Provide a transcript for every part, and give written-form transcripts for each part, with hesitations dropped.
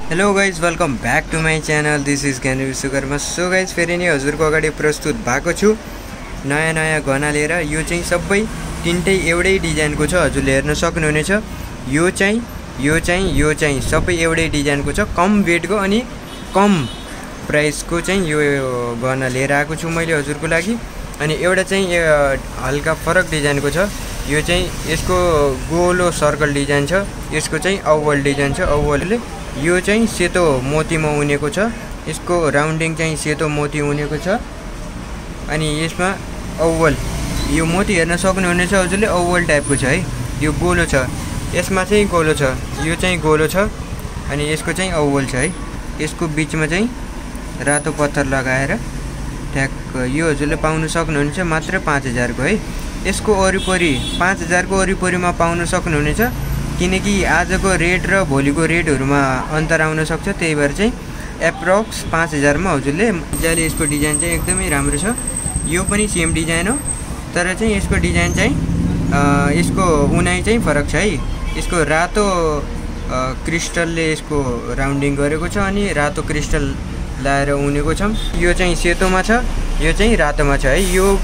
Hello guys, welcome back to my channel. This is ज्ञान Vishwakarma. So guys, फेरि नै हजुरको अगाडि प्रस्तुत भएको छु नयाँ नयाँ गहना लिएर। यो चाहिँ सबै तिनटै एउटै डिजाइनको छ, हजुरले हेर्न सक्नुहुनेछ। यो चाहिँ सबै एउटै डिजाइनको छ, कम वेटको अनि कम प्राइसको चाहिँ यो गहना लिएर आएको छु मैले हजुरको लागि। अनि एउटा चाहिँ हल्का फरक डिजाइनको छ। यो चाहिँ यसको गोलो सर्कल डिजाइन छ, यसको चाहिँ ओभल डिजाइन छ। ओभलले यो चाहिँ सेतो मोतीमा उनेको छ, यसको राउन्डिङ चाहिँ सेतो मोती उनेको छ। अनि यसमा ओभल यो मोती हेर्न सक्नुहुनेछ हजुरले, ओभल टाइपको छ है। यो गोलो छ, यसमा चाहिँ गोलो छ, यो चाहिँ गोलो छ। अनि यसको चाहिँ ओभल छ है। यसको बिचमा चाहिँ रातो पत्थर लगाएर ट्याक यो हजुरले पाउन सक्नुहुनेछ मात्र 5000 को है। यसको वरिपरि 5000 को वरिपरिमा पाउन सक्नुहुनेछ, किनकि आजको रेट र भोलिको रेटहरुमा अन्तर आउन सक्छ। त्यही भएर चाहिँ एप्रोक्स 5000 मा हजुरले मजाले यसको डिजाइन चाहिँ एकदमै राम्रो छ। यो पनि सेम डिजाइन हो, तर चाहिँ यसको डिजाइन चाहिँ यसको उनाइ चाहिँ फरक छ है। यसको रातो क्रिस्टलले यसको राउन्डिङ गरेको छ अनि रातो क्रिस्टल लाएर उनेको छ। यो चाहिँ सेतोमा छ, यो चाहिँ रातोमा छ है। यो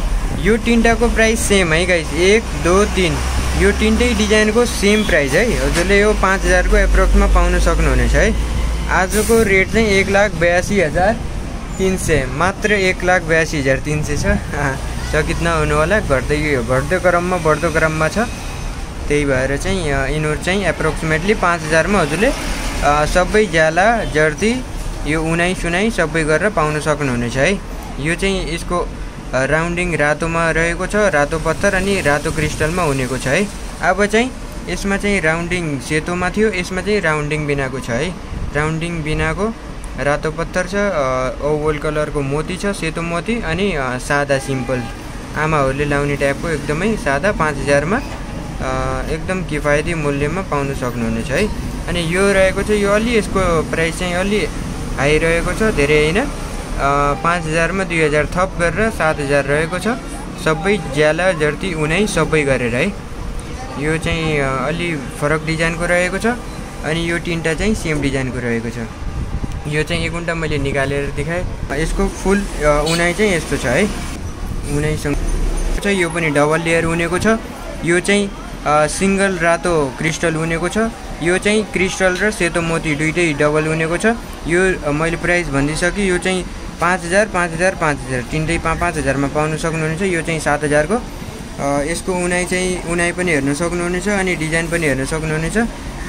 तीनटाको प्राइस सेम है गाइस, 1 2 3 यो तीनटै डिजाइनको सेम प्राइस है। हजुरले यो 5000 को एप्रोक्समा पाउन सक्नुहुनेछ है। आजको रेट चाहिँ 1,82,300 मात्र 1,82,300 छ। चकित नहुनु होला, घट्दो क्रममा बढ्दो क्रममा छ। त्यही भएर चाहिँ यिनीहरू चाहिँ एप्रोक्सिमेटली 5000 मा हजुरले सबै ज्याला जर्ती यो उनाइ सुनाइ सबै गरेर पाउन सक्नुहुनेछ है। यो चाहिँ यसको राउन्डिङ रातोमा रहेको छ, रातो पत्थर अनि रातो क्रिस्टलमा उनेको छ है। अब चाहिँ यसमा चाहिँ राउन्डिङ सेतोमा थियो, यसमा चाहिँ राउन्डिङ बिनाको छ है। राउन्डिङ बिनाको रातो पत्थर छ, ओभल कलरको मोती छ, सेतो मोती अनि सादा सिम्पल आमाहरूले लाउने टाइपको एकदमै सादा 5000 मा एकदम किफायती मूल्यमा पाउन सक्नुहुनेछ है। अनि यो रहेको छ, यो अलि यसको प्राइस चाहिँ अलि हाई रहेको छ, धेरै हैन। 5000 मा 2000 थप गरेर 7000 रहेको छ, सबै ज्याला जर्ती उनाइ सबै गरेर है। यो चाहिँ अलि फरक डिजाइनको रहेको छ अनि यो तीनटा चाहिँ सेम डिजाइनको रहेको छ। यो चाहिँ एक उन्टा मैले निकालेर देखाएँ। यसको फुल उनाइ चाहिँ यस्तो छ है, उनाइसँग छ। यो पनि डबल लेयर उनेको छ। यो चाहिँ सिंगल रातो क्रिस्टल उनेको छ। यो चाहिँ क्रिस्टल र सेतो मोती दुईटै डबल उनेको छ। यो मैले प्राइस भनिदिसकेँ। यो चाहिँ 5000 5000 5000 तीनटै 5000 मा पाउन सक्नुहुनेछ। यो चाहिँ 7000 को। यसको उनाइ पनि हेर्न सक्नुहुनेछ अनि डिजाइन पनि हेर्न सक्नुहुनेछ।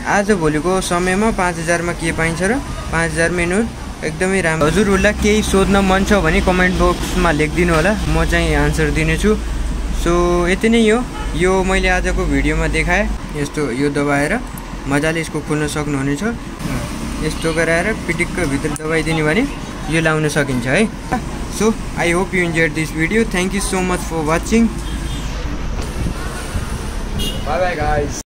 आज भोलिको समयमा 5000 मा के पाइन्छ र 5000 मा यिनीहरू एकदमै राम्रो। हजुरहरूलाई केही सोध्न मन छ भने कमेन्ट बक्समा लेखिदिनु होला, म चाहिँ आन्सर दिनेछु। सो यति नै हो। यो मैले आजको भिडियोमा देखाएँ। यस्तो यो दबाएर मजाले यसको खोल्न सक्नुहुनेछ। यस्तो गराएर पिटिक्क भित्र दबाइदिने भने यो लाउन सकिन्छ है। So I hope you enjoyed this video. Thank you so much for watching. Bye bye guys.